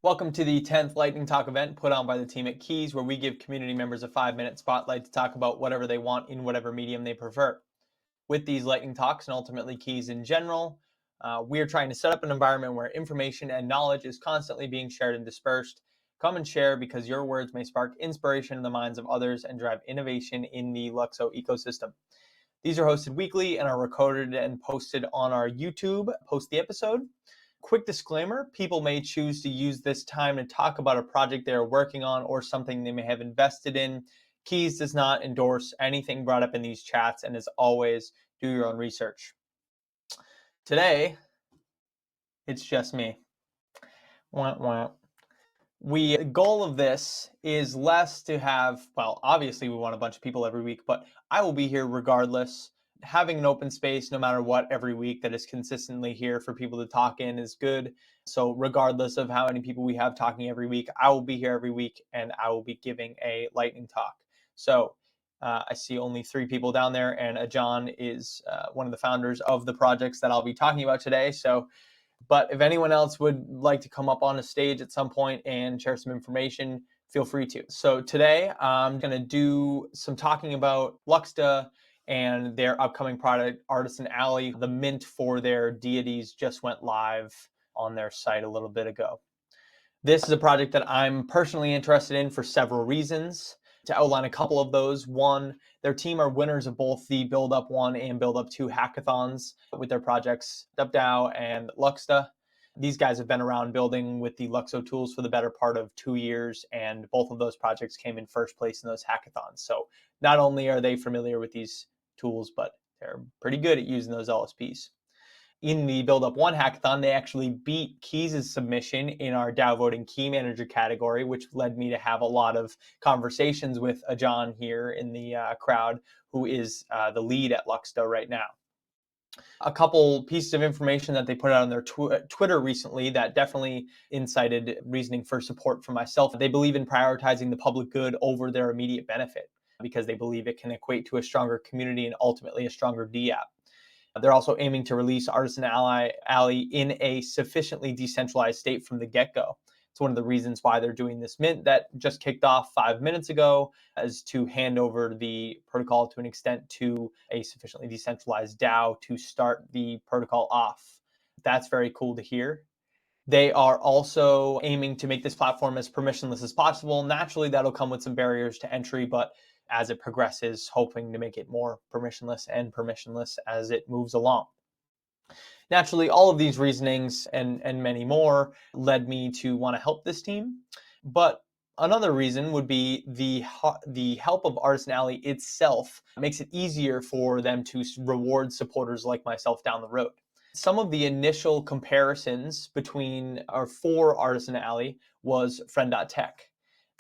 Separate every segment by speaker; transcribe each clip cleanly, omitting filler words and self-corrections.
Speaker 1: Welcome to the 10th Lightning Talk event put on by the team at KEEZ, where we give community members a 5-minute spotlight to talk about whatever they want in whatever medium they prefer. With these Lightning Talks and ultimately KEEZ in general, we are trying to set up an environment where information and knowledge is constantly being shared and dispersed. Come and share because your words may spark inspiration in the minds of others and drive innovation in the LUKSO ecosystem. These are hosted weekly and are recorded and posted on our YouTube post the episode. Quick disclaimer, people may choose to use this time to talk about a project they are working on or something they may have invested in. KEEZ does not endorse anything brought up in these chats, and as always, do your own research. Today, it's just me. Wah, wah. The goal of this is less to have, well, obviously we want a bunch of people every week, but I will be here regardless. Having an open space no matter what every week that is consistently here for people to talk in is good. So regardless of how many people we have talking every week, I will be here every week and I will be giving a lightning talk. So I see only 3 people down there, and John is one of the founders of the projects that I'll be talking about today. But if anyone else would like to come up on a stage at some point and share some information, feel free to. So today I'm going to do some talking about Luksta and their upcoming product, Artisan Ally. The mint for their deities just went live on their site a little bit ago. This is a project that I'm personally interested in for several reasons. To outline a couple of those, one, their team are winners of both the Build Up 1 and Build Up 2 hackathons with their projects DupDAO and Luksta. These guys have been around building with the LUKSO tools for the better part of 2 years, and both of those projects came in first place in those hackathons. So not only are they familiar with these tools, but they're pretty good at using those LSPs. In the Build Up 1 hackathon, they actually beat KEEZ's submission in our DAO voting key manager category, which led me to have a lot of conversations with John here in the crowd, who is the lead at Luksta right now. A couple pieces of information that they put out on their Twitter recently that definitely incited reasoning for support for myself. They believe in prioritizing the public good over their immediate benefit because they believe it can equate to a stronger community and ultimately a stronger DApp. They're also aiming to release Artisan Ally in a sufficiently decentralized state from the get-go. It's one of the reasons why they're doing this mint that just kicked off 5 minutes ago, as to hand over the protocol to an extent to a sufficiently decentralized DAO to start the protocol off. That's very cool to hear. They are also aiming to make this platform as permissionless as possible. Naturally, that'll come with some barriers to entry, but as it progresses, hoping to make it more permissionless as it moves along. Naturally, all of these reasonings and many more led me to want to help this team. But another reason would be the help of Artisan Ally itself makes it easier for them to reward supporters like myself down the road. Some of the initial comparisons for Artisan Ally was Friend.tech.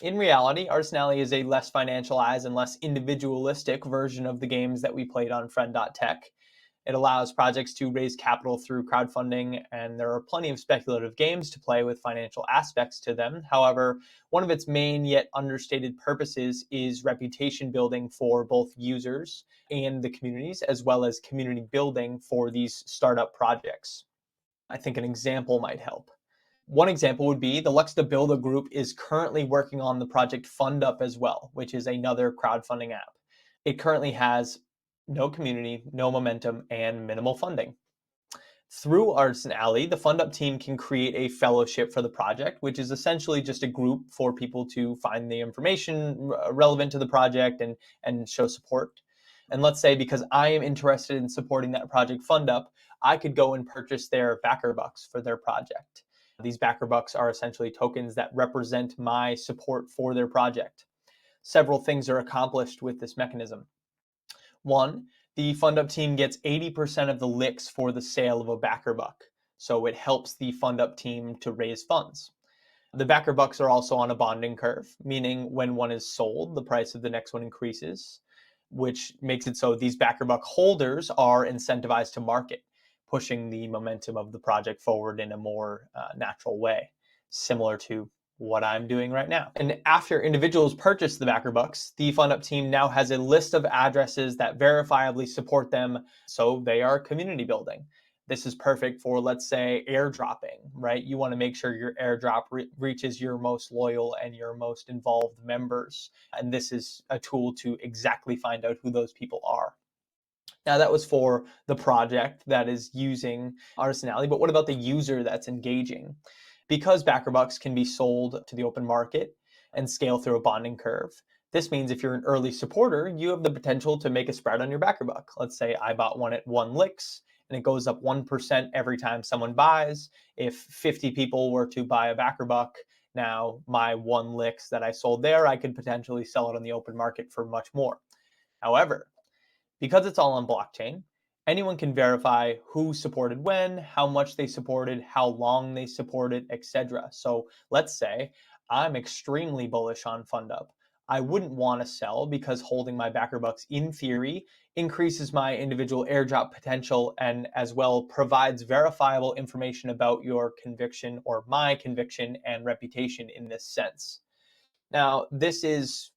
Speaker 1: In reality, Artisan Ally is a less financialized and less individualistic version of the games that we played on Friend.tech. It allows projects to raise capital through crowdfunding, and there are plenty of speculative games to play with financial aspects to them. However, one of its main yet understated purposes is reputation building for both users and the communities, as well as community building for these startup projects. I think an example might help. One example would be the Luksta Builder Group is currently working on the project FundUp as well, which is another crowdfunding app. It currently has no community, no momentum, and minimal funding. Through Artisan Ally, the FundUp team can create a fellowship for the project, which is essentially just a group for people to find the information relevant to the project and show support. And let's say because I am interested in supporting that project FundUp, I could go and purchase their backer bucks for their project. These backer bucks are essentially tokens that represent my support for their project. Several things are accomplished with this mechanism. One, the FundUp team gets 80% of the licks for the sale of a backer buck, so it helps the FundUp team to raise funds. The backer bucks are also on a bonding curve, meaning when one is sold, the price of the next one increases, which makes it so these backer buck holders are incentivized to market, pushing the momentum of the project forward in a more natural way, similar to what I'm doing right now. And after individuals purchase the backer bucks, the FundUp team now has a list of addresses that verifiably support them, so they are community building. This is perfect for, let's say, airdropping, right? You want to make sure your airdrop reaches your most loyal and your most involved members. And this is a tool to exactly find out who those people are. Now, that was for the project that is using Artisan Ally, but what about the user that's engaging? Because BackerBucks can be sold to the open market and scale through a bonding curve, this means if you're an early supporter, you have the potential to make a spread on your BackerBuck. Let's say I bought one at 1 LUKS and it goes up 1% every time someone buys. If 50 people were to buy a BackerBuck, now my 1 LUKS that I sold there, I could potentially sell it on the open market for much more. However, because it's all on blockchain, anyone can verify who supported when, how much they supported, how long they supported, etc. So let's say I'm extremely bullish on FundUp. I wouldn't want to sell because holding my BackerBucks in theory increases my individual airdrop potential and as well provides verifiable information about your conviction or my conviction and reputation in this sense. Now, this is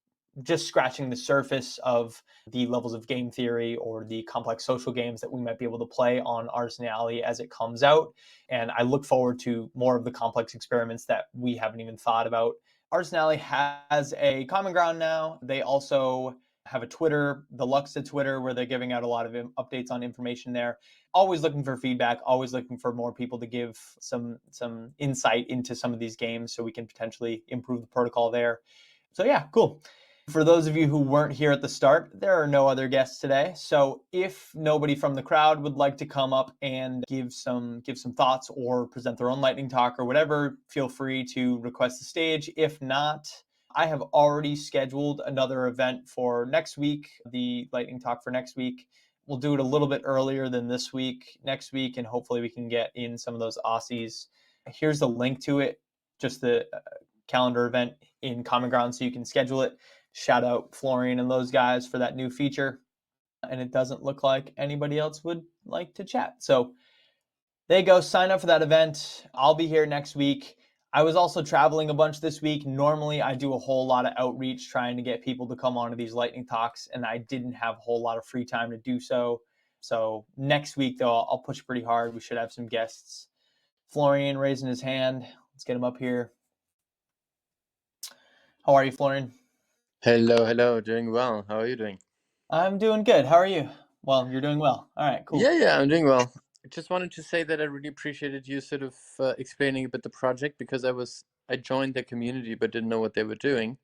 Speaker 1: just scratching the surface of the levels of game theory or the complex social games that we might be able to play on Artisan Ally as it comes out. And I look forward to more of the complex experiments that we haven't even thought about. Artisan Ally has a common ground now. They also have a Twitter, the Luksta Twitter, where they're giving out a lot of updates on information there. Always looking for feedback, always looking for more people to give some insight into some of these games so we can potentially improve the protocol there. So yeah, cool. For those of you who weren't here at the start, there are no other guests today. So if nobody from the crowd would like to come up and give some thoughts or present their own lightning talk or whatever, feel free to request the stage. If not, I have already scheduled another event for next week, the lightning talk for next week. We'll do it a little bit earlier than this week, next week, and hopefully we can get in some of those Aussies. Here's the link to it, just the calendar event in Common Ground so you can schedule it. Shout out Florian and those guys for that new feature. And it doesn't look like anybody else would like to chat. So there you go. Sign up for that event. I'll be here next week. I was also traveling a bunch this week. Normally, I do a whole lot of outreach trying to get people to come onto these lightning talks, and I didn't have a whole lot of free time to do so. So next week, though, I'll push pretty hard. We should have some guests. Florian raising his hand. Let's get him up here. How are you, Florian?
Speaker 2: Hello. Doing well. How are you doing?
Speaker 1: I'm doing good. How are you? Well, you're doing well. All right, cool.
Speaker 2: Yeah, I'm doing well. I just wanted to say that I really appreciated you sort of explaining a bit the project because I joined the community but didn't know what they were doing.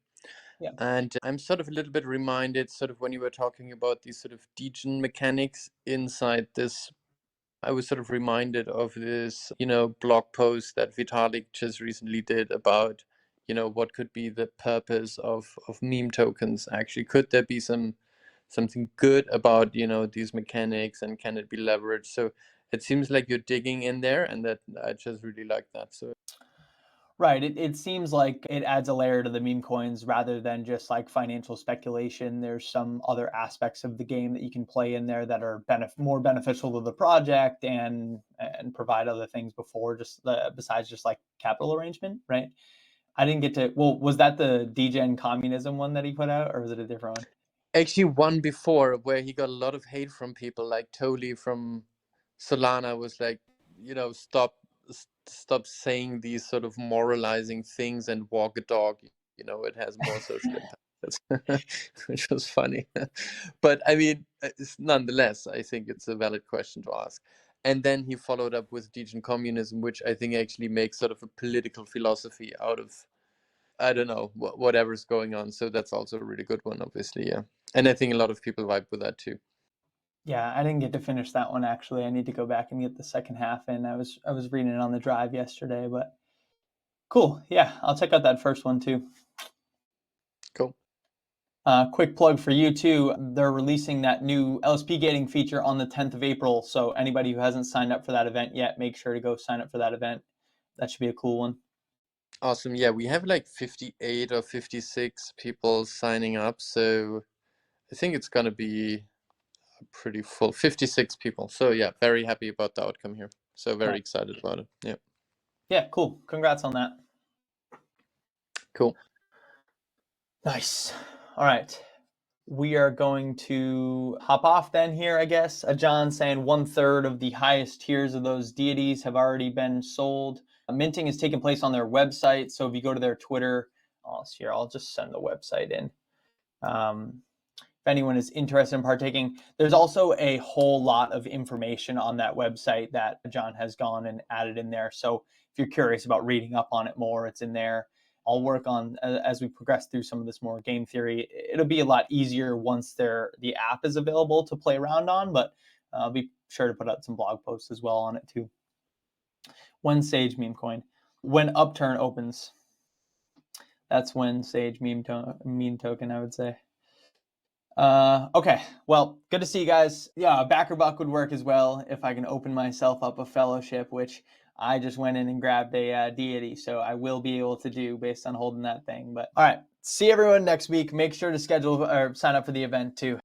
Speaker 1: Yeah.
Speaker 2: And I'm sort of a little bit reminded sort of when you were talking about these sort of degen mechanics inside this. I was sort of reminded of this, blog post that Vitalik just recently did about, what could be the purpose of meme tokens actually. Could there be something good about, these mechanics and can it be leveraged? So it seems like you're digging in there and that I just really like that. So
Speaker 1: Right. It seems like it adds a layer to the meme coins rather than just like financial speculation. There's some other aspects of the game that you can play in there that are more beneficial to the project and provide other things besides just like capital arrangement, right? I didn't get to. Well, was that the degen communism one that he put out, or was it a different one?
Speaker 2: actually one before where he got a lot of hate from people like Toli from Solana was like, stop saying these sort of moralizing things and walk a dog. It has more social impact, which was funny. But I mean, nonetheless, I think it's a valid question to ask. And then he followed up with degen communism, which I think actually makes sort of a political philosophy out of, I don't know, whatever's going on. So that's also a really good one, obviously. Yeah. And I think a lot of people vibe with that too.
Speaker 1: Yeah, I didn't get to finish that one actually. I need to go back and get the second half in. I was reading it on the drive yesterday, but cool. Yeah, I'll check out that first one too.
Speaker 2: Cool.
Speaker 1: Quick plug for you too. They're releasing that new LSP gating feature on the 10th of April. So anybody who hasn't signed up for that event yet, make sure to go sign up for that event. That should be a cool one.
Speaker 2: Awesome. Yeah, we have like 58 or 56 people signing up. So I think it's going to be pretty full. 56 people. So yeah, very happy about the outcome here. So very
Speaker 1: Nice.
Speaker 2: excited about it. Yeah.
Speaker 1: Yeah, cool. Congrats on that.
Speaker 2: Cool.
Speaker 1: Nice. All right. we are going to hop off then here, I guess. John saying 1/3 of the highest tiers of those deities have already been sold. Minting has taken place on their website. So if you go to their Twitter, I'll just send the website in. If anyone is interested in partaking, there's also a whole lot of information on that website that John has gone and added in there. So if you're curious about reading up on it more, it's in there. I'll work on, as we progress through some of this more game theory, it'll be a lot easier once the app is available to play around on, but I'll be sure to put out some blog posts as well on it too. When Sage meme coin? When Upturn opens. That's when Sage meme token, I would say. Okay, well, good to see you guys. Yeah, backer buck would work as well if I can open myself up a fellowship, which I just went in and grabbed a deity, so I will be able to do based on holding that thing. But all right, see everyone next week. Make sure to schedule or sign up for the event too.